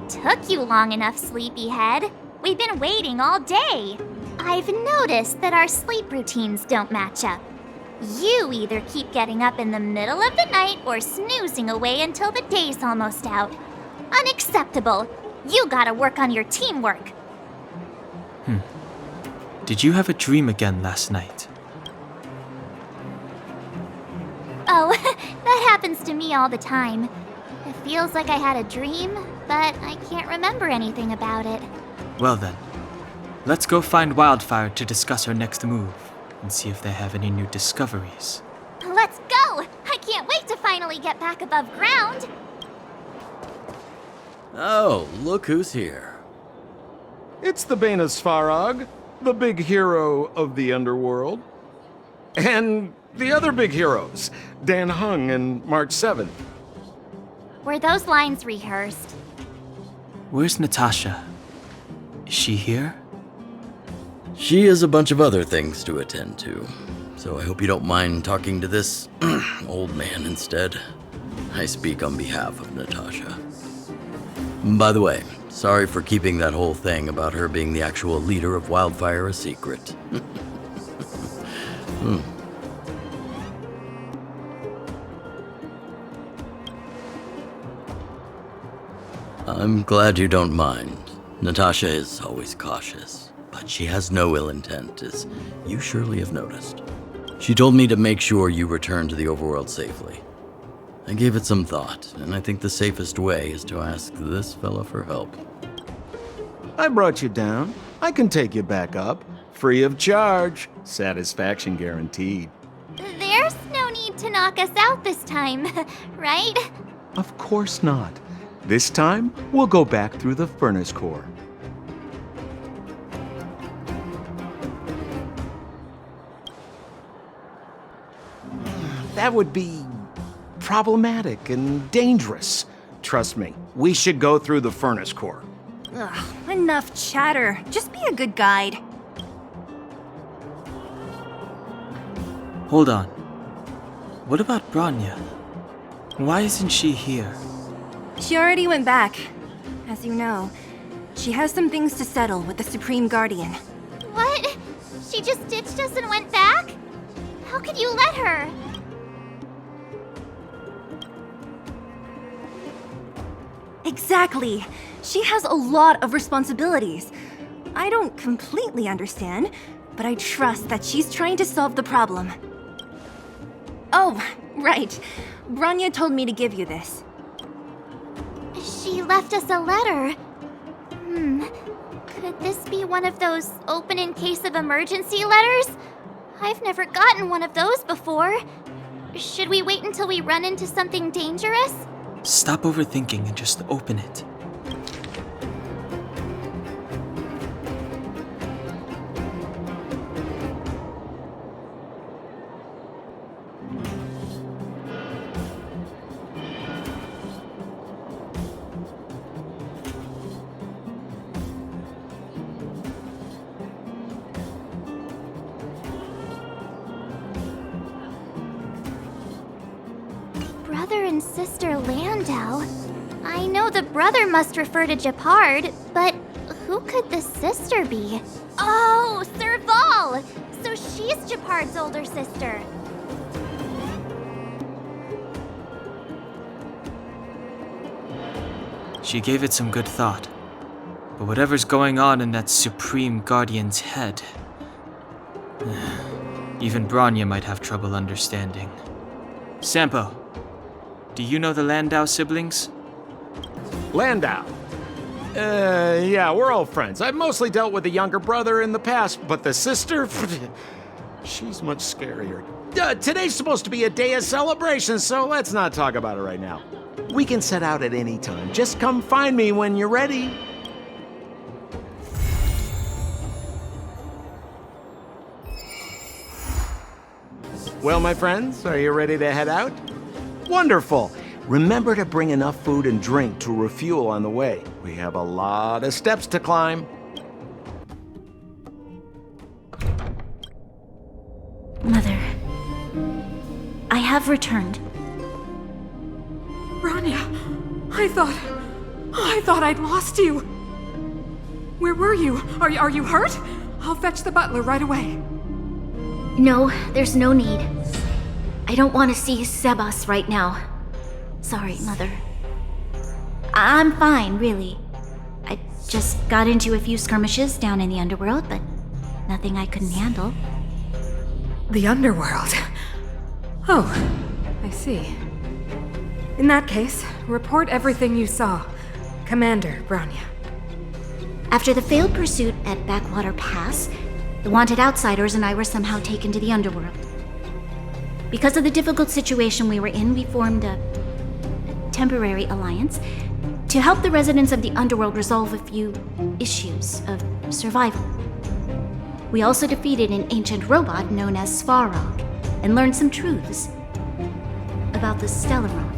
took you long enough, sleepyhead. We've been waiting all day. I've noticed that our sleep routines don't match up. You either keep getting up in the middle of the night or snoozing away until the day's almost out. Unacceptable. You gotta work on your teamwork. Did you have a dream again last night? Oh, that happens to me all the time. It feels like I had a dream, but I can't remember anything about it. Well then, let's go find Wildfire to discuss our next move and see if they have any new discoveries. Let's go! I can't wait to finally get back above ground! Oh, look who's here. It's the Banus Farag, the big hero of the underworld. And the other big heroes, Dan Hung and March 7th. Were those lines rehearsed? Where's Natasha? Is she here? She has a bunch of other things to attend to, so I hope you don't mind talking to this old man instead. I speak on behalf of Natasha. By the way, sorry for keeping that whole thing about her being the actual leader of Wildfire a secret. I'm glad you don't mind. Natasha is always cautious, but she has no ill intent, as you surely have noticed. She told me to make sure you return to the overworld safely. I gave it some thought, and I think the safest way is to ask this fella for help. I brought you down. I can take you back up. Free of charge. Satisfaction guaranteed. There's no need to knock us out this time, right? Of course not. This time, we'll go back through the furnace core. That would be problematic and dangerous. Trust me, we should go through the furnace core. Ugh, enough chatter. Just be a good guide. Hold on. What about Branya? Why isn't she here? She already went back. As you know, she has some things to settle with the Supreme Guardian. What? She just ditched us and went back? How could you let her? Exactly. She has a lot of responsibilities. I don't completely understand, but I trust that she's trying to solve the problem. Oh, right. Branya told me to give you this. She left us a letter. Could this be one of those open in case of emergency letters? I've never gotten one of those before. Should we wait until we run into something dangerous? Stop overthinking and just open it. Brother and Sister Landau. I know the brother must refer to Japard, but who could the sister be? Oh, Serval! So she's Japard's older sister. She gave it some good thought. But whatever's going on in that Supreme Guardian's head, even Branya might have trouble understanding. Sampo, do you know the Landau siblings? Landau. Yeah, we're all friends. I've mostly dealt with the younger brother in the past, but the sister, she's much scarier. Today's supposed to be a day of celebration, so let's not talk about it right now. We can set out at any time. Just come find me when you're ready. Well, my friends, are you ready to head out? Wonderful. Remember to bring enough food and drink to refuel on the way. We have a lot of steps to climb. Mother, I have returned. Branya, I thought... I thought I'd lost you. Where were you? Are you hurt? I'll fetch the butler right away. No, there's no need. I don't want to see Sebas right now. Sorry, Mother. I'm fine, really. I just got into a few skirmishes down in the underworld, but nothing I couldn't handle. The underworld. Oh, I see. In that case, report everything you saw. Commander Bronya. After the failed pursuit at Backwater Pass, the wanted outsiders and I were somehow taken to the underworld. Because of the difficult situation we were in, we formed a temporary alliance to help the residents of the underworld resolve a few issues of survival. We also defeated an ancient robot known as Svarog and learned some truths about the Stellaron.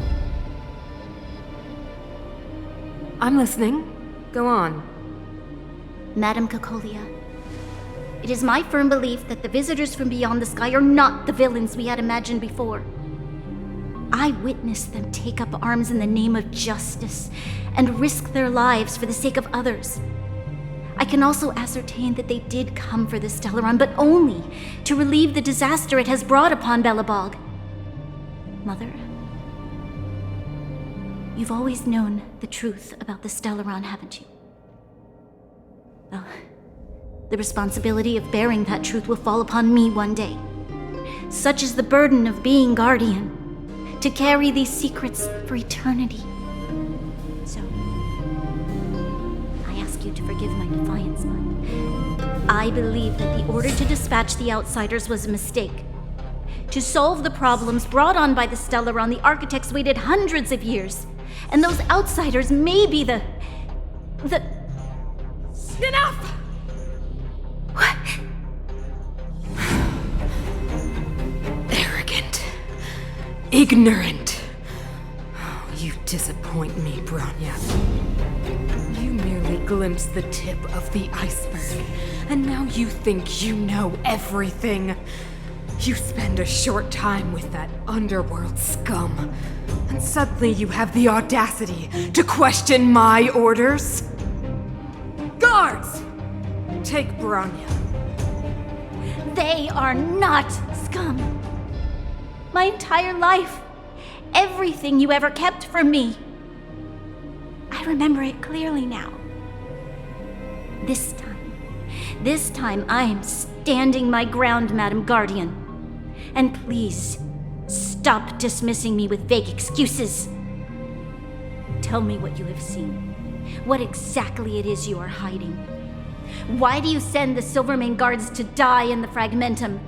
I'm listening. Go on. Madam Cocolia, it is my firm belief that the visitors from beyond the sky are not the villains we had imagined before. I witnessed them take up arms in the name of justice and risk their lives for the sake of others. I can also ascertain that they did come for the Stellaron, but only to relieve the disaster it has brought upon Belobog. Mother, you've always known the truth about the Stellaron, haven't you? Well, the responsibility of bearing that truth will fall upon me one day. Such is the burden of being guardian, to carry these secrets for eternity. So, I ask you to forgive my defiance, but I believe that the order to dispatch the outsiders was a mistake. To solve the problems brought on by the Stellaron, the architects waited hundreds of years. And those outsiders may be the... Enough! What? Arrogant. Ignorant. Oh, you disappoint me, Bronya. You merely glimpsed the tip of the iceberg, and now you think you know everything. You spend a short time with that underworld scum, and suddenly you have the audacity to question my orders? Guards! Take Bronya. They are not scum. My entire life, everything you ever kept from me. I remember it clearly now. This time I am standing my ground, Madam Guardian. And please, stop dismissing me with vague excuses. Tell me what you have seen. What exactly it is you are hiding. Why do you send the Silvermane guards to die in the Fragmentum?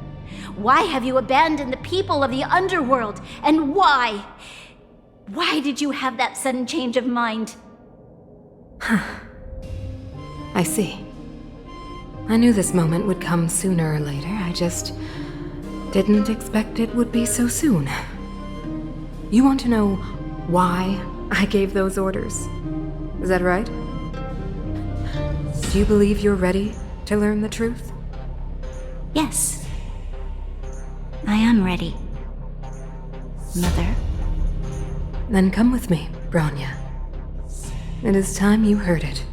Why have you abandoned the people of the underworld? And why? Why did you have that sudden change of mind? I see. I knew this moment would come sooner or later. I just didn't expect it would be so soon. You want to know why I gave those orders? Is that right? Do you believe you're ready to learn the truth? Yes. I am ready. Mother? Then come with me, Bronya. It is time you heard it.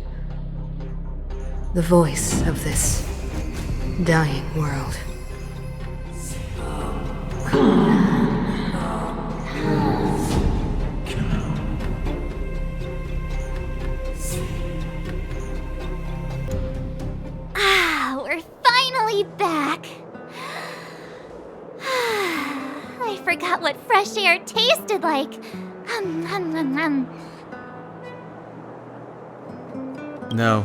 The voice of this dying world. We're finally back. I forgot what fresh air tasted like. No.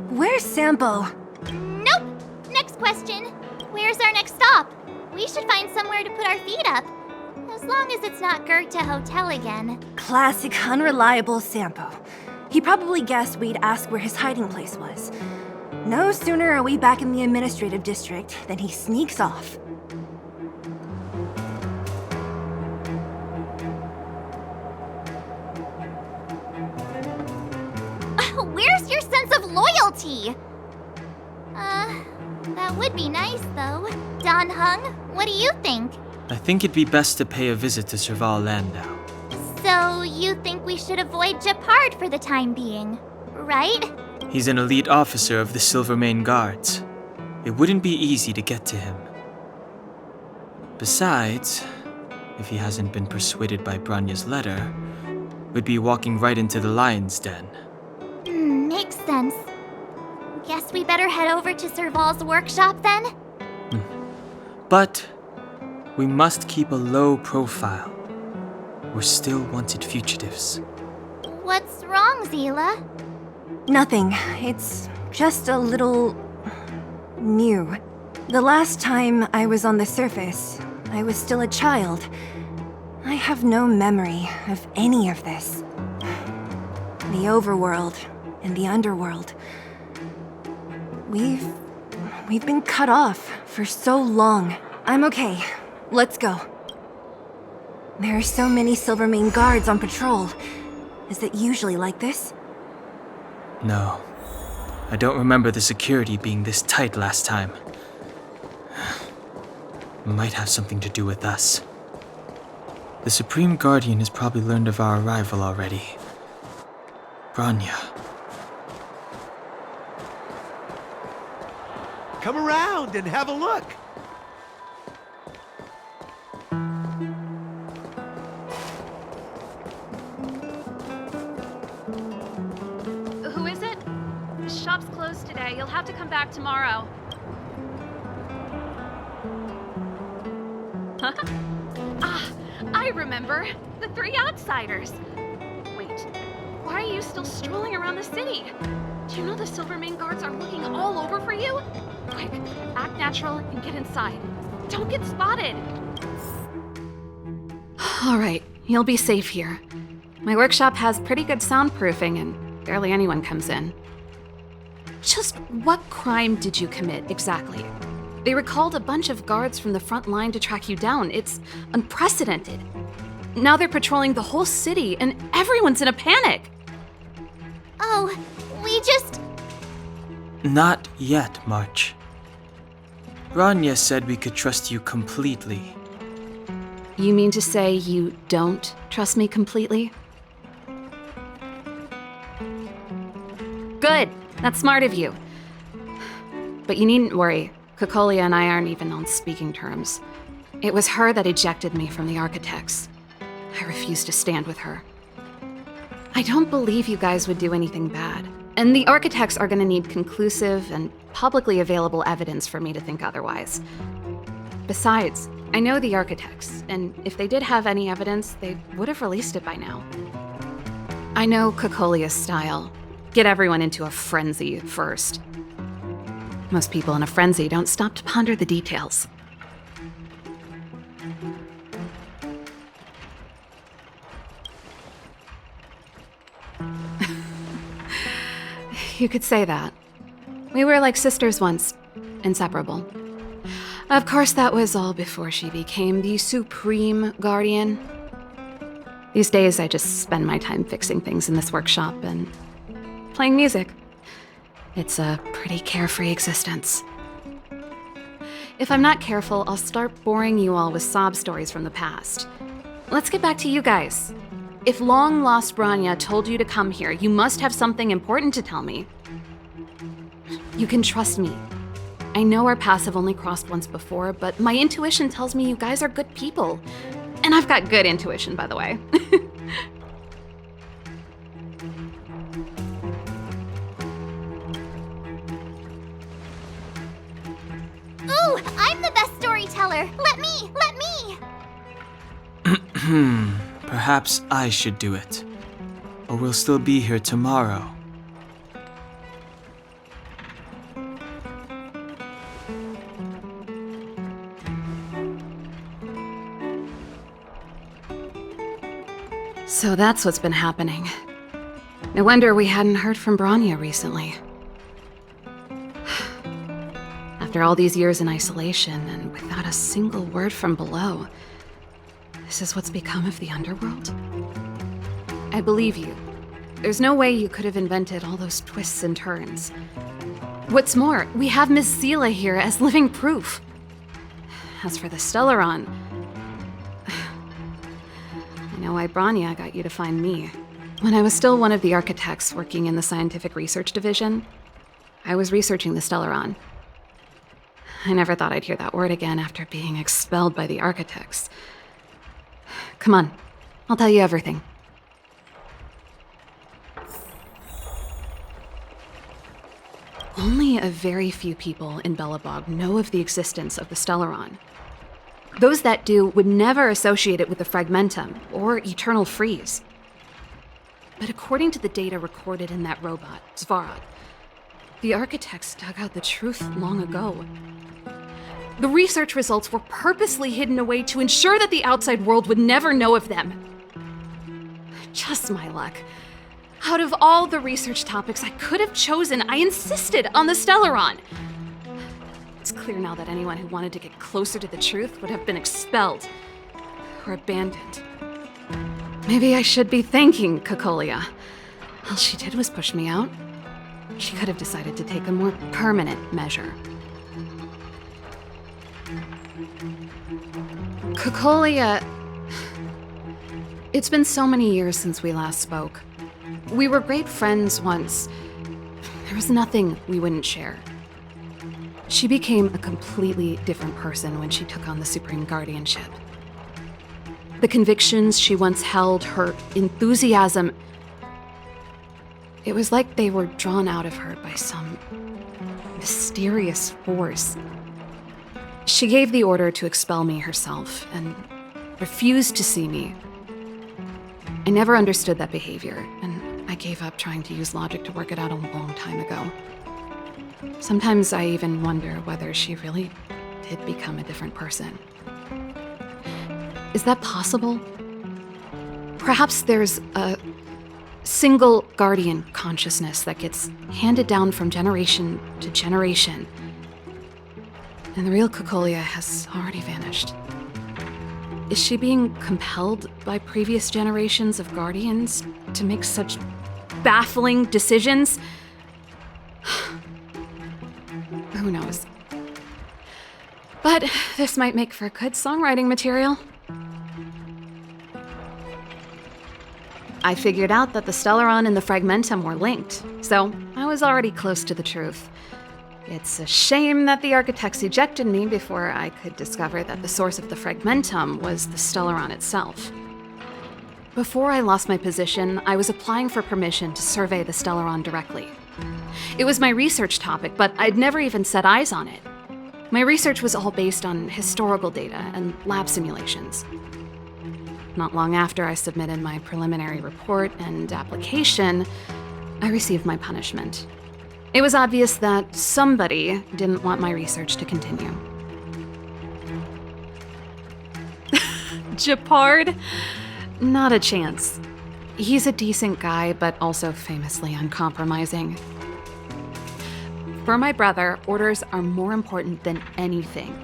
Where's Sampo? Nope. Next question. Where's our next stop? We should find somewhere to put our feet up. As long as it's not Goethe Hotel again. Classic unreliable Sampo. He probably guessed we'd ask where his hiding place was. No sooner are we back in the administrative district than he sneaks off. Where's your sense of loyalty? That would be nice, though. Don Hung, what do you think? I think it'd be best to pay a visit to Serval Landau. So, You think we should avoid Japard for the time being, right? He's an elite officer of the Silvermane Guards. It wouldn't be easy to get to him. Besides, if he hasn't been persuaded by Branya's letter, we'd be walking right into the lion's den. Makes sense. Guess we better head over to Serval's workshop then? But we must keep a low profile. We're still wanted fugitives. What's wrong, Zila? Nothing. It's just a little... new. The last time I was on the surface, I was still a child. I have no memory of any of this. The overworld and the underworld. We've been cut off for so long. I'm okay. Let's go. There are so many Silvermane guards on patrol. Is it usually like this? No. I don't remember the security being this tight last time. Might have something to do with us. The Supreme Guardian has probably learned of our arrival already. Branya. Come around and have a look. Who is it? The shop's closed today. You'll have to come back tomorrow. Huh? Ah, I remember. The three outsiders. Wait, why are you still strolling around the city? Do you know the Silvermane guards are looking all over for you? Quick, act natural and get inside. Don't get spotted. All right, you'll be safe here. My workshop has pretty good soundproofing and barely anyone comes in. Just what crime did you commit exactly? They recalled a bunch of guards from the front line to track you down. It's unprecedented. Now they're patrolling the whole city and everyone's in a panic. Oh, we just... Not yet, March. Branya said we could trust you completely. You mean to say you don't trust me completely? Good. That's smart of you. But you needn't worry. Kokolia and I aren't even on speaking terms. It was her that ejected me from the Architects. I refuse to stand with her. I don't believe you guys would do anything bad. And the Architects are gonna need conclusive and publicly available evidence for me to think otherwise. Besides, I know the Architects, and if they did have any evidence, they would have released it by now. I know Kokolia's style. Get everyone into a frenzy first. Most people in a frenzy don't stop to ponder the details. You could say that. We were like sisters once, inseparable. Of course, that was all before she became the Supreme Guardian. These days, I just spend my time fixing things in this workshop and playing music. It's a pretty carefree existence. If I'm not careful, I'll start boring you all with sob stories from the past. Let's get back to you guys. If long-lost Branya told you to come here, you must have something important to tell me. You can trust me. I know our paths have only crossed once before, but my intuition tells me you guys are good people. And I've got good intuition, by the way. Ooh, I'm the best storyteller! Let me! Perhaps I should do it. Or we'll still be here tomorrow. So that's what's been happening. No wonder we hadn't heard from Branya recently. After all these years in isolation and without a single word from below, this is what's become of the underworld? I believe you. There's no way you could have invented all those twists and turns. What's more, we have Miss Zila here as living proof. As for the Stellaron, I know why Branya got you to find me. When I was still one of the architects working in the scientific research division, I was researching the Stellaron. I never thought I'd hear that word again after being expelled by the architects. Come on, I'll tell you everything. Only a very few people in Belobog know of the existence of the Stellaron. Those that do would never associate it with the Fragmentum or Eternal Freeze. But according to the data recorded in that robot, Svarog, the architects dug out the truth long ago. The research results were purposely hidden away to ensure that the outside world would never know of them. Just my luck. Out of all the research topics I could have chosen, I insisted on the Stellaron. It's clear now that anyone who wanted to get closer to the truth would have been expelled or abandoned. Maybe I should be thanking Kokolia. All she did was push me out. She could have decided to take a more permanent measure. Kokolia... It's been so many years since we last spoke. We were great friends once. There was nothing we wouldn't share. She became a completely different person when she took on the Supreme Guardianship. The convictions she once held, her enthusiasm, it was like they were drawn out of her by some mysterious force. She gave the order to expel me herself and refused to see me. I never understood that behavior, and I gave up trying to use logic to work it out a long time ago. Sometimes I even wonder whether she really did become a different person. Is that possible? Perhaps there's a single guardian consciousness that gets handed down from generation to generation, and the real Kokolia has already vanished. Is she being compelled by previous generations of guardians to make such baffling decisions? Who knows? But this might make for good songwriting material. I figured out that the Stellaron and the Fragmentum were linked, so I was already close to the truth. It's a shame that the architects ejected me before I could discover that the source of the Fragmentum was the Stellaron itself. Before I lost my position, I was applying for permission to survey the Stellaron directly. It was my research topic, but I'd never even set eyes on it. My research was all based on historical data and lab simulations. Not long after I submitted my preliminary report and application, I received my punishment. It was obvious that somebody didn't want my research to continue. Japard? Not a chance. He's a decent guy, but also famously uncompromising. For my brother, orders are more important than anything.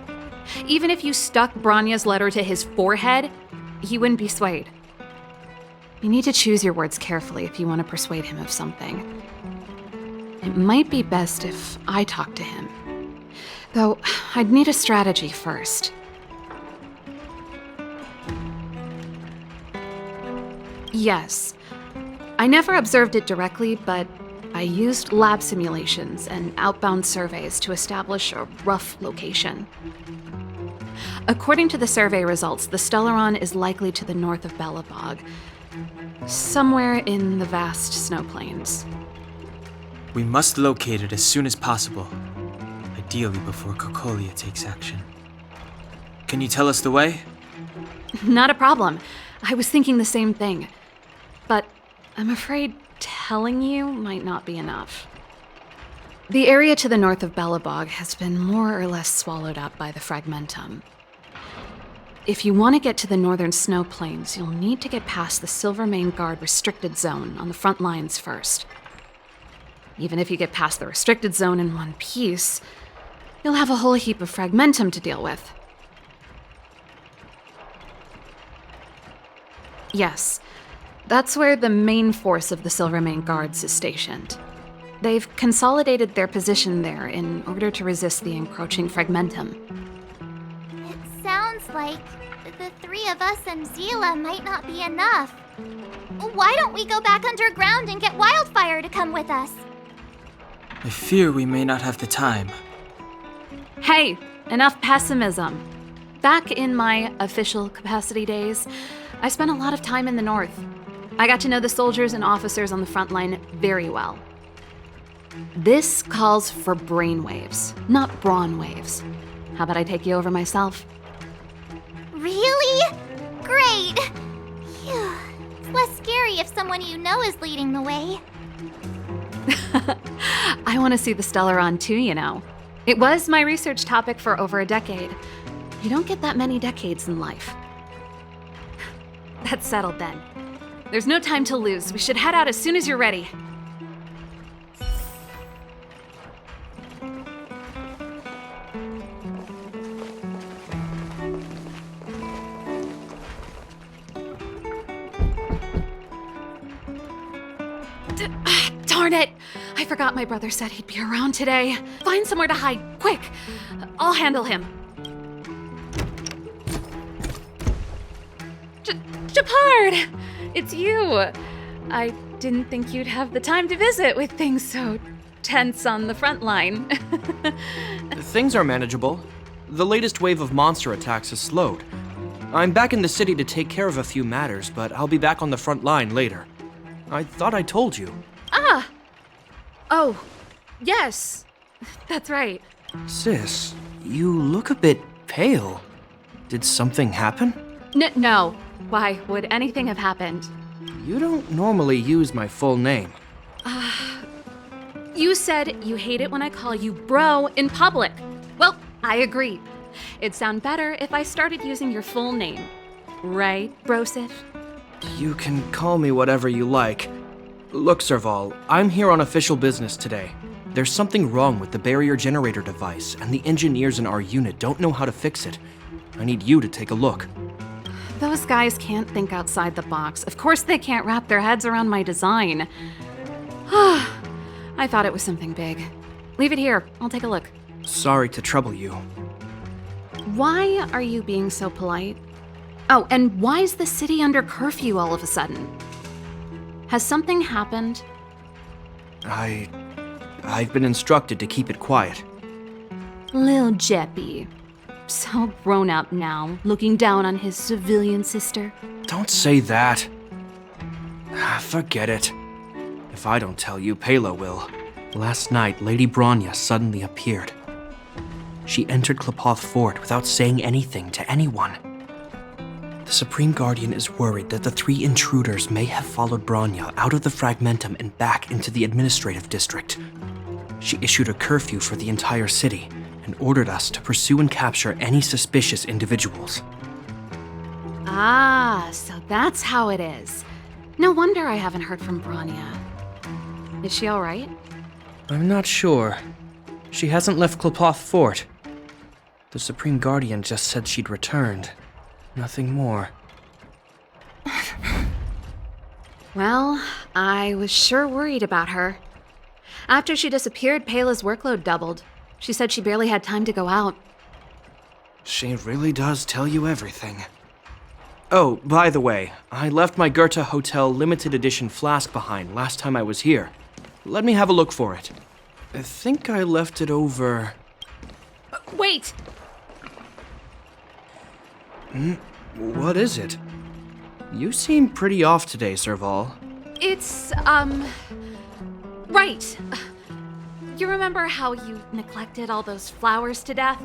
Even if you stuck Branya's letter to his forehead, he wouldn't be swayed. You need to choose your words carefully if you want to persuade him of something. It might be best if I talk to him. Though, I'd need a strategy first. Yes. I never observed it directly, but I used lab simulations and outbound surveys to establish a rough location. According to the survey results, the Stellaron is likely to the north of Belobog, somewhere in the vast snow plains. We must locate it as soon as possible, ideally before Kokolia takes action. Can you tell us the way? Not a problem. I was thinking the same thing. But I'm afraid telling you might not be enough. The area to the north of Belobog has been more or less swallowed up by the Fragmentum. If you want to get to the northern snow plains, you'll need to get past the Silvermane Guard restricted zone on the front lines first. Even if you get past the restricted zone in one piece, you'll have a whole heap of Fragmentum to deal with. Yes, that's where the main force of the Silvermane Guards is stationed. They've consolidated their position there in order to resist the encroaching Fragmentum. It sounds like the three of us and Zila might not be enough. Why don't we go back underground and get Wildfire to come with us? I fear we may not have the time. Hey, enough pessimism. Back in my official capacity days, I spent a lot of time in the north. I got to know the soldiers and officers on the front line very well. This calls for brainwaves, not brawn waves. How about I take you over myself? Really? Great! Phew. It's less scary if someone you know is leading the way. I want to see the Stellaron too, you know. It was my research topic for over a decade. You don't get that many decades in life. That's settled then. There's no time to lose. We should head out as soon as you're ready. Darn it! I forgot my brother said he'd be around today. Find somewhere to hide, quick! I'll handle him. Japard! It's you! I didn't think you'd have the time to visit with things so tense on the front line. Things are manageable. The latest wave of monster attacks has slowed. I'm back in the city to take care of a few matters, but I'll be back on the front line later. I thought I told you. Ah! Oh, yes. That's right. Sis, you look a bit pale. Did something happen? No. Why would anything have happened? You don't normally use my full name. You said you hate it when I call you bro in public. Well, I agree. It'd sound better if I started using your full name. Right, Brosif? You can call me whatever you like. Look, Serval, I'm here on official business today. There's something wrong with the barrier generator device, and the engineers in our unit don't know how to fix it. I need you to take a look. Those guys can't think outside the box. Of course they can't wrap their heads around my design. I thought it was something big. Leave it here. I'll take a look. Sorry to trouble you. Why are you being so polite? Oh, and why is the city under curfew all of a sudden? Has something happened? I've been instructed to keep it quiet. Lil Jeppy. So grown up now, looking down on his civilian sister. Don't say that. Forget it. If I don't tell you, Pela will. Last night, Lady Bronya suddenly appeared. She entered Klapoth Fort without saying anything to anyone. The Supreme Guardian is worried that the three intruders may have followed Bronya out of the Fragmentum and back into the administrative district. She issued a curfew for the entire city and ordered us to pursue and capture any suspicious individuals. Ah, so that's how it is. No wonder I haven't heard from Bronya. Is she all right? I'm not sure. She hasn't left Klapoth Fort. The Supreme Guardian just said she'd returned. Nothing more. Well, I was sure worried about her. After she disappeared, Pela's workload doubled. She said she barely had time to go out. She really does tell you everything. Oh, by the way, I left my Goethe Hotel limited edition flask behind last time I was here. Let me have a look for it. I think I left it over... Wait! What is it? You seem pretty off today, Serval. It's, right. You remember how you neglected all those flowers to death?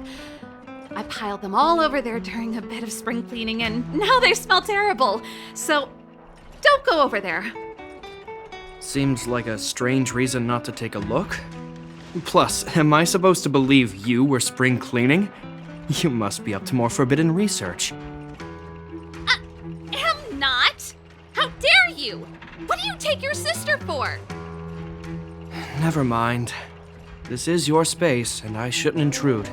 I piled them all over there during a bit of spring cleaning, and now they smell terrible. So, don't go over there. Seems like a strange reason not to take a look. Plus, am I supposed to believe you were spring cleaning? You must be up to more forbidden research. Am not! How dare you! What do you take your sister for? Never mind. This is your space, and I shouldn't intrude.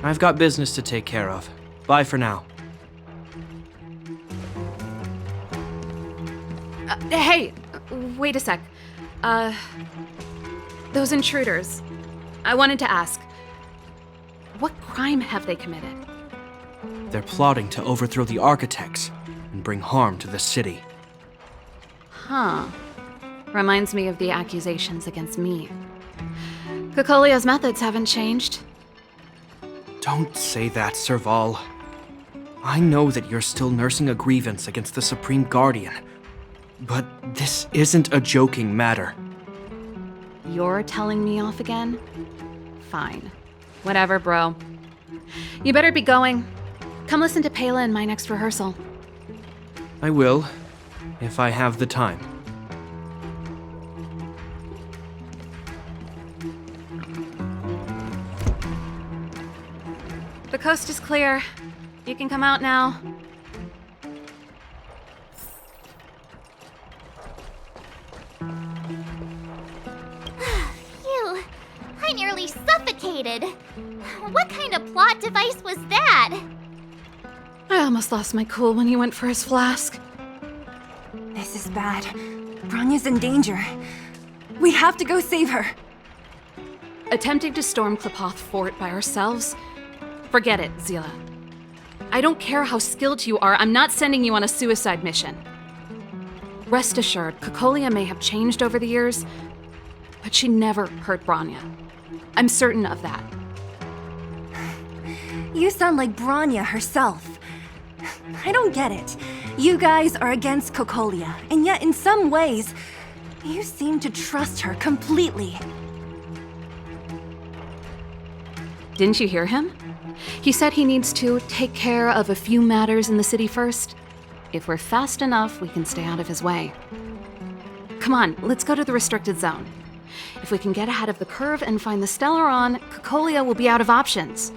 I've got business to take care of. Bye for now. Hey, wait a sec. Those intruders. I wanted to ask, what crime have they committed? They're plotting to overthrow the architects and bring harm to the city. Huh. Reminds me of the accusations against me. Cocolia's methods haven't changed. Don't say that, Serval. I know that you're still nursing a grievance against the Supreme Guardian, but this isn't a joking matter. You're telling me off again? Fine. Whatever, bro. You better be going. Come listen to Pela in my next rehearsal. I will, if I have the time. The coast is clear. You can come out now. Phew, I nearly suffocated. What kind of plot device was that? I almost lost my cool when he went for his flask. This is bad. Bronya's in danger. We have to go save her. Attempting to storm Klepoth Fort by ourselves? Forget it, Zila. I don't care how skilled you are, I'm not sending you on a suicide mission. Rest assured, Cocolia may have changed over the years, but she never hurt Bronya. I'm certain of that. You sound like Bronya herself. I don't get it. You guys are against Cocolia, and yet in some ways, you seem to trust her completely. Didn't you hear him? He said he needs to take care of a few matters in the city first. If we're fast enough, we can stay out of his way. Come on, let's go to the restricted zone. If we can get ahead of the curve and find the Stellaron, Cocolia will be out of options.